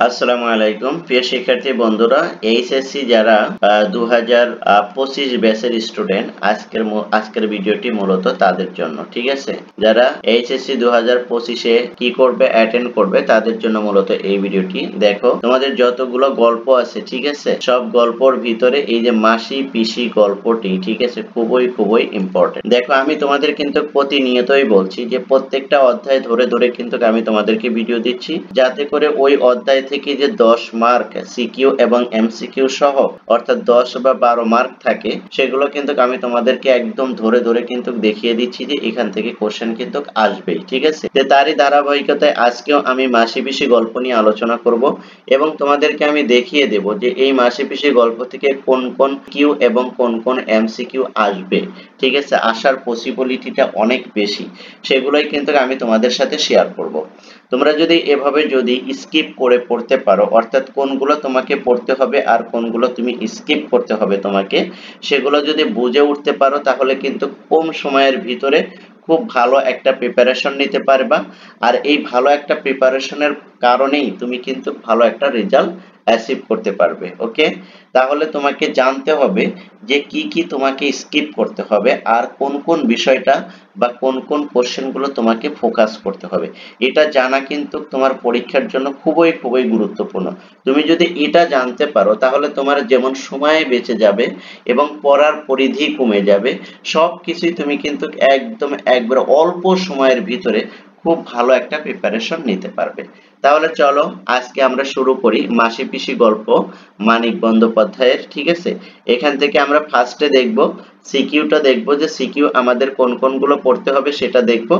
আসসালামু আলাইকুম প্রিয় শিক্ষার্থী বন্ধুরা, এইচএসসি যারা 2025 ব্যাচের স্টুডেন্ট, আজকের ভিডিওটি মূলত তাদের জন্য। ঠিক আছে, যারা এইচএসসি 2025-এ কি করবে, অ্যাটেন্ড করবে, তাদের জন্য মূলত এই ভিডিওটি। দেখো, তোমাদের যতগুলো গল্প আছে, ঠিক আছে, সব গল্পর ভিতরে এই যে মাসি পিসি গল্পটি, ঠিক আছে, খুবই ইম্পর্টেন্ট। দেখো, আমি তোমাদের কিন্তু প্রতিনিয়তই বলছি যে প্রত্যেকটা অধ্যায় ধরে ধরে কিন্তু আমি তোমাদেরকে ভিডিও দিচ্ছি, যাতে করে ওই অধ্যায় থেকে যে 10 মার্ক সিকিউ এবং এমসিকিউ সহ অর্থাৎ 10 বা 12 মার্ক থাকে, সেগুলো কিন্তু আমি তোমাদেরকে একদম ধরে ধরে কিন্তু দেখিয়ে দিচ্ছি যে এখান থেকে কোশ্চেন কিন্তু আসবেই। ঠিক আছে, তারই ধারাবাহিকতায় আজকেও আমি মাসি পিসি গল্প নিয়ে আলোচনা করব এবং তোমাদেরকে আমি দেখিয়ে দেব যে এই মাসি পিসি গল্প থেকে কোন কোন কিউ এবং কোন কোন এমসিকিউ আসবে। ঠিক আছে, আসার পসিবিলিটিটা অনেক বেশি, সেগুলোই কিন্তু আমি তোমাদের সাথে শেয়ার করব। তোমরা যদি এভাবে স্কিপ করে পড়তে পারো, অর্থাৎ কোনগুলো তোমাকে পড়তে হবে আর কোনগুলো তুমি স্কিপ করতে হবে তোমাকে, সেগুলো যদি বুঝে উঠতে পারো, তাহলে কিন্তু কম সময়ের ভিতরে খুব ভালো একটা প্রিপারেশন নিতে পারবা। আর এই ভালো একটা প্রিপারেশনের কারণেই তুমি কিন্তু ভালো একটা রেজাল্ট অ্যাচিভ করতে পারবে। ওকে, তাহলে তোমাকে জানতে হবে যে কি কি তোমাকে স্কিপ করতে হবে আর কোন কোন বিষয়টা বা কোন কোন কোশ্চেনগুলো তোমাকে ফোকাস করতে হবে। এটা জানা কিন্তু তোমার পরীক্ষার জন্য খুবই গুরুত্বপূর্ণ। তুমি যদি এটা জানতে পারো, তাহলে তোমার যেমন সময় বেঁচে যাবে এবং পড়ার পরিধি কমে যাবে, সবকিছুই তুমি কিন্তু একদম একবার অল্প সময়ের ভিতরে খুব ভালো একটা প্রিপারেশন নিতে পারবে। তাহলে চলো আজকে আমরা শুরু করি মাসি পিসি গল্প মানিক বন্দ্যোপাধ্যায়ের। ঠিক আছে, এখান থেকে আমরা ফার্স্টে দেখব সিকিউটা, দেখব যে সিকিউ আমাদের কোন কোনগুলো পড়তে হবে সেটা দেখব।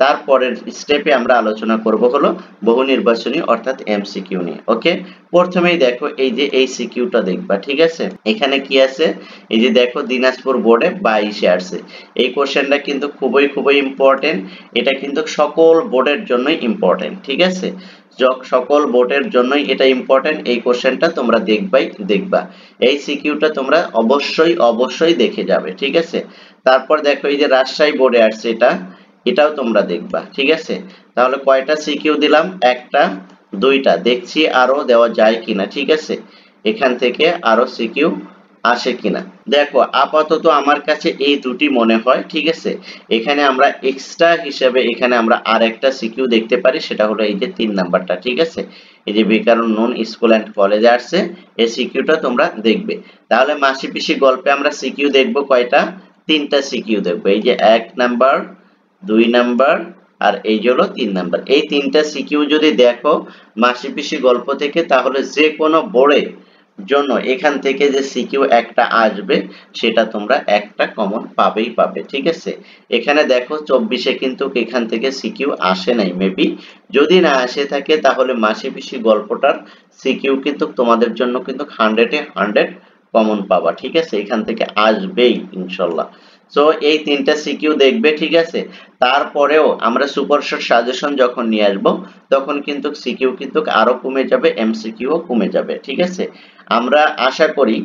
তারপরের স্টেপে আমরা আলোচনা করব হলো বহু নির্বাচনী অর্থাৎ এমসিকিউ নিয়ে। ওকে, প্রথমেই দেখো এই যে এই সিকিউটা দেখবা। ঠিক আছে, এখানে কি আছে, এই যে দেখো দিনাজপুর বোর্ডে 22-এ আসছে। এই কোশ্চেনটা কিন্তু খুবই ইম্পর্টেন্ট। এটা কিন্তু সকল বোর্ডের জন্যই ইম্পর্টেন্ট। ঠিক আছে, সকল বোর্ডের জন্যই এটা ইম্পর্টেন্ট। এই কোশ্চেনটা তোমরা দেখবা, এই সিকিউটা তোমরা অবশ্যই দেখে যাবে। ঠিক আছে, তারপর দেখো এই যে রাজশাহী বোর্ডে আসছে, এটাও তোমরা দেখবা। ঠিক আছে, তাহলে কয়টা সিকিউ দিলাম, একটা, দুইটা, দেখছি আরো দেওয়া যায় কিনা। ঠিক আছে, এখান থেকে আরো সিকিউ আসে কিনা। দেখো, আপাতত আমার কাছে এই দুটি মনে হয়। ঠিক আছে, এখানে আমরা এক্সট্রা হিসেবে এখানে আমরা আর একটা সিকিউ দেখতে পারি, সেটা হলো এই যে 3 নাম্বারটা। ঠিক আছে, এই যে বিকারণ নন স্কুল অ্যান্ড কলেজে আসছে, এই সিকিউটা তোমরা দেখবে। তাহলে মাসি পিসি গল্পে আমরা সিকিউ দেখবো কয়টা, 3টা সিকিউ দেখবো। এই যে 1 নাম্বার, 2 নাম্বার আর এই যে হলো 3 নাম্বার। এই 3টা সিকিউ যদি দেখো মাসি পিসি গল্প থেকে, তাহলে যে কোনো বোর্ডে জন্য এখান থেকে যে সিকিউ একটা আসবে, সেটা তোমরা একটা কমন পাবে। ঠিক আছে, এখানে দেখো 24-এ কিন্তু এখান থেকে সিকিউ আসে নাই মেবি। যদি না আসে থাকে, তাহলে মাসি পিসি গল্পটার সিকিউ কিন্তু তোমাদের জন্য কিন্তু 100-এ 100 কমন পাবা। ঠিক আছে, এখান থেকে আসবেই ইনশাল্লাহ। সো এই 3টা সিকিউ দেখবে। ঠিক আছে, তারপরেও আমরা সুপার শর্ট সাজেশন যখন নিয়ে আসবো, তখন কিন্তু সিকিউ কিন্তু আরো কমে যাবে, এমসিকিউ কমে যাবে। ঠিক আছে, আমরা আশা করি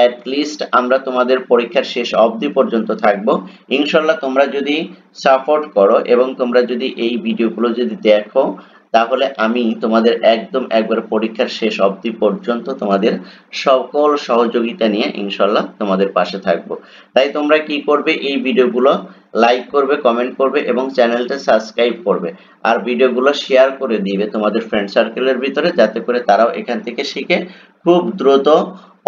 at least আমরা তোমাদের পরীক্ষার শেষ অবধি পর্যন্ত থাকবো ইনশাল্লাহ। তোমরা যদি সাপোর্ট করো এবং তোমরা যদি এই ভিডিওগুলো যদি দেখো, তাহলে আমি তোমাদের একদম একবার পরীক্ষার শেষ অবধি পর্যন্ত তোমাদের সকল সহযোগিতা নিয়ে ইনশাল্লাহ তোমাদের পাশে থাকবো। তাই তোমরা কি করবে, এই ভিডিওগুলো লাইক করবে, কমেন্ট করবে এবং চ্যানেলটা সাবস্ক্রাইব করবে। আর ভিডিওগুলো শেয়ার করে দিবে তোমাদের ফ্রেন্ড সার্কেলের ভিতরে, যাতে করে তারাও এখান থেকে শিখে খুব দ্রুত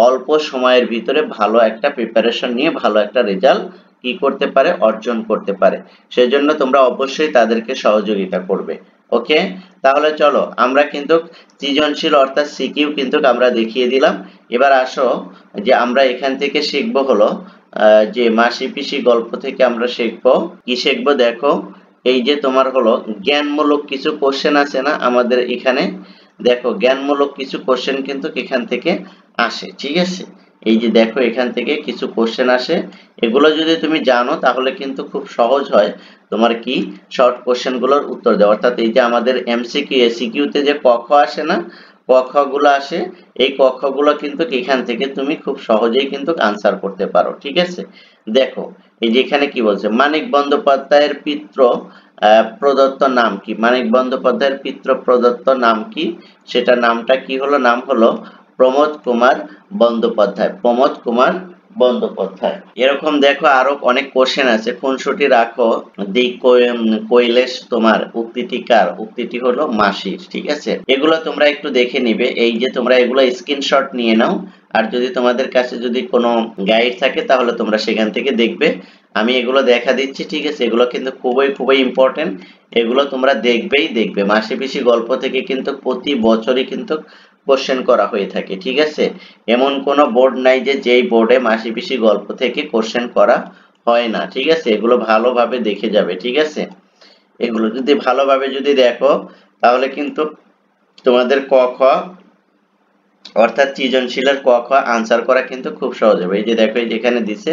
অল্প সময়ের ভিতরে ভালো একটা প্রিপারেশন নিয়ে ভালো একটা রেজাল্ট কি করতে পারে, অর্জন করতে পারে। সেজন্য তোমরা অবশ্যই তাদেরকে সহযোগিতা করবে। ওকে, তাহলে চলো আমরা কিন্তু সৃজনশীল অর্থাৎ সিকিউ কিন্তু আমরা দেখিয়ে দিলাম। এবার আসো যে আমরা এখান থেকে শিখবো হলো যে মাসি পিসি গল্প থেকে আমরা শিখবো কি শিখবো। দেখো, এই যে তোমার হলো জ্ঞানমূলক কিছু কোশ্চেন আছে না আমাদের এখানে। দেখো, জ্ঞানমূলক কিছু কোশ্চেন কিন্তু এখান থেকে আসে। ঠিক আছে, এই যে দেখো এখান থেকে কিছু কোশ্চেন আসে। এগুলো যদি তুমি জানো, তাহলে কিন্তু খুব সহজ হয় তোমার কি শর্ট কোশ্চেন গুলোর উত্তর দেওয়া। অর্থাৎ এই যে আমাদের এমসিকিউ এসিকিউ তে যে ক খ আসে না, ক ক খ গুলো আসে, এই ক খ গুলো কিন্তু এখান থেকে তুমি খুব সহজেই কিন্তু আনসার করতে পারো। ঠিক আছে, দেখো এই যে এখানে কি বলছে, মানিক বন্দ্যোপাধ্যায়ের পিতৃ প্রদত্ত নাম কি? মানিক বন্দ্যোপাধ্যায়ের পিতৃ প্রদত্ত নাম কি? সেটা নামটা কি হলো? নাম হলো প্রমোদ কুমার বন্দ্যোপাধ্যায়। প্রমোদ কুমার বন্দ্যোপাধ্যায়। এরকম দেখো আরো অনেক কোশ্চেন আছে। খুনসুটি রাখো কৈলেশ তোমার উক্তিটি কার? উক্তিটি হলো মাসির। ঠিক আছে, এগুলো তোমরা একটু দেখে নিবে। এই যে তোমরা এগুলো স্ক্রিনশট নিয়ে নাও, আর যদি তোমাদের কাছে যদি কোনো গাইড থাকে তাহলে তোমরা সেখান থেকে দেখবে। আমি এগুলো দেখা দিচ্ছি। ঠিক আছে, এগুলো কিন্তু খুবই ইম্পর্টেন্ট। এগুলো তোমরা দেখবে। মাসি পিসি গল্প থেকে কিন্তু প্রতি বছরই কিন্তু কোশ্চেন করা হয়ে থাকে। ঠিক আছে, এমন কোনো বোর্ড নাই যে যেই বোর্ডে মাসি পিসি গল্প থেকে কোশ্চেন করা হয় না। ঠিক আছে, এগুলো ভালোভাবে দেখে যাবে। ঠিক আছে, এগুলো যদি ভালোভাবে যদি দেখো তাহলে কিন্তু তোমাদের ক খ অর্থাৎ সৃজনশীলের ক খ আনসার করা কিন্তু খুব সহজ হবে। এই যে দেখো, এই যেখানে দিছে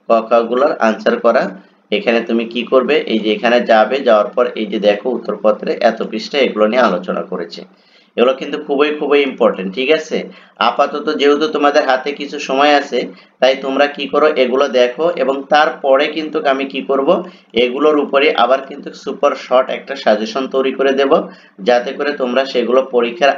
ক খ গুলোর আনসার করা, এখানে তুমি কি করবে, এই যে এখানে যাবে, যাওয়ার পর এই যে দেখো উত্তরপত্রে এত পৃষ্ঠা এগুলো নিয়ে আলোচনা করেছে। এগুলো কিন্তু খুবই ইম্পর্টেন্ট। ঠিক আছে, আপাতত যেহেতু তোমাদের হাতে কিছু সময় আছে, তাই তোমরা কি করো, এগুলো দেখো এবং তারপরে কিন্তু আমি কি করব, এগুলোর উপরে আবার কিন্তু সুপার শর্ট একটা সাজেশন তৈরি করে দেব, যাতে করে তোমরা সেগুলো পরীক্ষার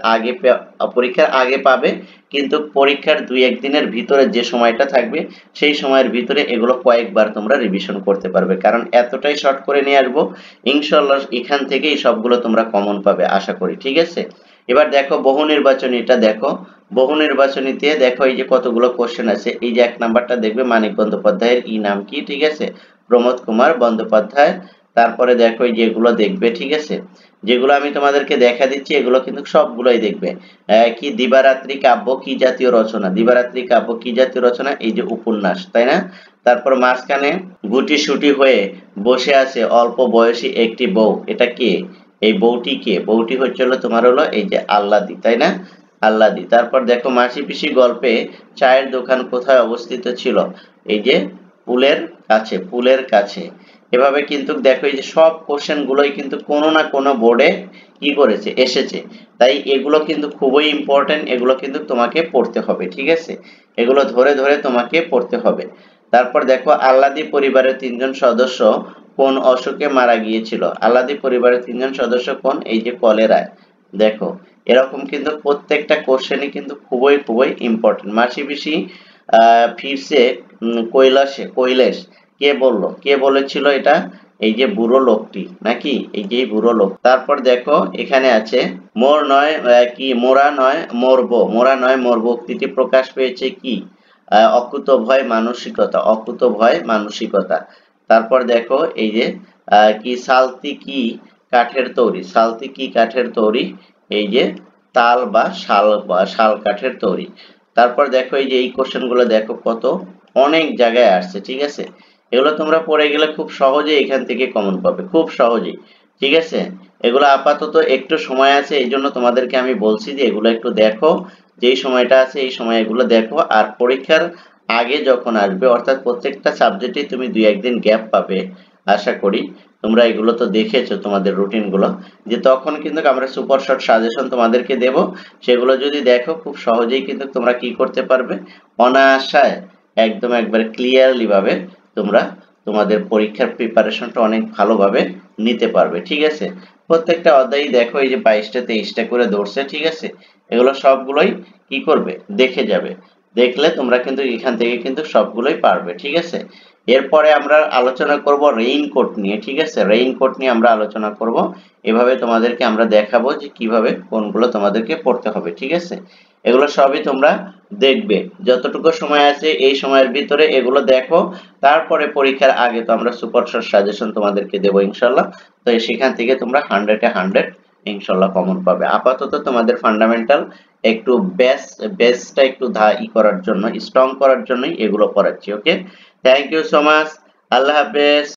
আগে পাবে, কিন্তু পরীক্ষার 2-1 দিনের ভিতরে যে সময়টা থাকবে সেই সময়ের ভিতরে এগুলো কয়েকবার তোমরা রিভিশন করতে পারবে, কারণ এতটাই শর্ট করে নিয়ে আসবো ইনশাআল্লাহ। এখান থেকেই সবগুলো তোমরা কমন পাবে আশা করি। ঠিক আছে, এবার দেখো বহু নির্বাচনীটা দেখো। বহু নির্বাচনীতে দেখো এই যে কতগুলো কোশ্চেন আছে। এই যে 1 নাম্বারটা দেখবে, মানিক বন্দ্যোপাধ্যায়ের নাম কি? ঠিক আছে, প্রমোদ কুমার বন্দ্যোপাধ্যায়। তারপরে দেখো এই যেগুলো দেখবে। ঠিক আছে, যেগুলো আমি তোমাদেরকে দেখা দিচ্ছি এগুলো কিন্তু সবগুলোই দেখবে। কি দিবারাত্রি কাব্য কি জাতীয় রচনা? দিবারাত্রি কাব্য কি জাতীয় রচনা? এই যে উপন্যাস, তাই না? তারপর মাঝখানে গুটিসুটি হয়ে বসে আছে অল্প বয়সী একটি বউ, এটা কে? এই বউটি কে? বউটি হচ্ছিল তোমার হলো এই যে আল্লাদি, তাই না? আল্লাদি। তারপর দেখো মাসি পিসি গল্পে চায়ের দোকান কোথায় অবস্থিত ছিল? এই যে পুলের কাছে। এভাবে কিন্তু দেখো এই যে সব কোশ্চেন গুলোই কিন্তু কোনো না কোনো বোর্ডে কি করেছে, এসেছে। তাই এগুলো কিন্তু খুবই ইম্পর্টেন্ট, এগুলো কিন্তু তোমাকে পড়তে হবে। ঠিক আছে, এগুলো ধরে তোমাকে পড়তে হবে। তারপর দেখো আল্লাদি পরিবারের 3জন সদস্য কোন অসুখে মারা গিয়েছিল? আল্লাদি পরিবারের 3জন সদস্য কোন? এই যে কলেরায়। দেখো এরকম কিন্তু প্রত্যেকটা কোশ্চেনই কিন্তু খুবই ইম্পর্টেন্ট। মাসি পিসি ফিরছে কৈলাস কে বলেছিল এটা? এই যে বুড়ো লোকটি, নাকি? এই যে বুড়ো লোক। তারপর দেখো এখানে আছে মোরা নয় মরবো উক্তিটি প্রকাশ পেয়েছে কি? অকুতোভয় মানসিকতা। তারপর দেখো এই যে সালতি কি কাঠের তৈরি? এই যে তাল বা শাল কাঠের তৈরি। তারপর দেখো এই যে এই কোশ্চেন গুলো দেখো কত অনেক জায়গায় আসছে। ঠিক আছে, এগুলো তোমরা পড়ে গেলে খুব সহজে এখান থেকে কমন পাবে, খুব সহজেই। ঠিক আছে, এগুলো আপাতত একটু সময় আছে, এই জন্য তোমাদেরকে আমি বলছি যে এগুলো একটু দেখো। যেই সময়টা আছে এই সময় এগুলো দেখো, আর পরীক্ষার আগে যখন আসবে অর্থাৎ প্রত্যেকটা সাবজেক্টে তুমি 2-1 দিন গ্যাপ পাবে আশা করি। তোমরা এগুলো তো দেখেছো তোমাদের রুটিন গুলো, যে তখন কিন্তু আমরা সুপার শর্ট সাজেশন তোমাদেরকে দেব। সেগুলো যদি দেখো খুব সহজেই কিন্তু তোমরা কি করতে পারবে, অনায়াসায় একদম একবারে ক্লিয়ারলি ভাবে তোমরা তোমাদের পরীক্ষার প্রিপারেশনটা অনেক ভালোভাবে নিতে পারবে। ঠিক আছে, প্রত্যেকটা অধ্যায় দেখো এই যে 22টা 23টা করে ধরছে। ঠিক আছে, এগুলো সবগুলোই কি করবে, দেখে যাবে। দেখলে তোমরা কিন্তু এখান থেকে কিন্তু সবগুলোই পারবে। ঠিক আছে, এরপরে আমরা আলোচনা করব রেইনকোট নিয়ে। ঠিক আছে, রেইনকোট নিয়ে আমরা আলোচনা করব। এভাবে তোমাদেরকে আমরা দেখাবো যে কিভাবে কোনগুলো তোমাদেরকে পড়তে হবে। ঠিক আছে, এগুলো সবই তোমরা দেখবে, যতটুকু সময় আছে এই সময়ের ভিতরে এগুলো দেখো। তারপরে পরীক্ষার আগে তো আমরা সুপার শর্ট সাজেশন তোমাদেরকে দেবো ইনশাআল্লাহ। তো সেখান থেকে তোমরা 100-এ 100 ইনশাআল্লাহ কমন পাবে। আপাতত তোমাদের ফান্ডামেন্টাল একটু বেসটা একটু করার জন্য, স্ট্রং করার জন্যই এগুলো পড়াচ্ছি। ওকে, থ্যাংক ইউ সো মাচ। আল্লাহ হাফেজ।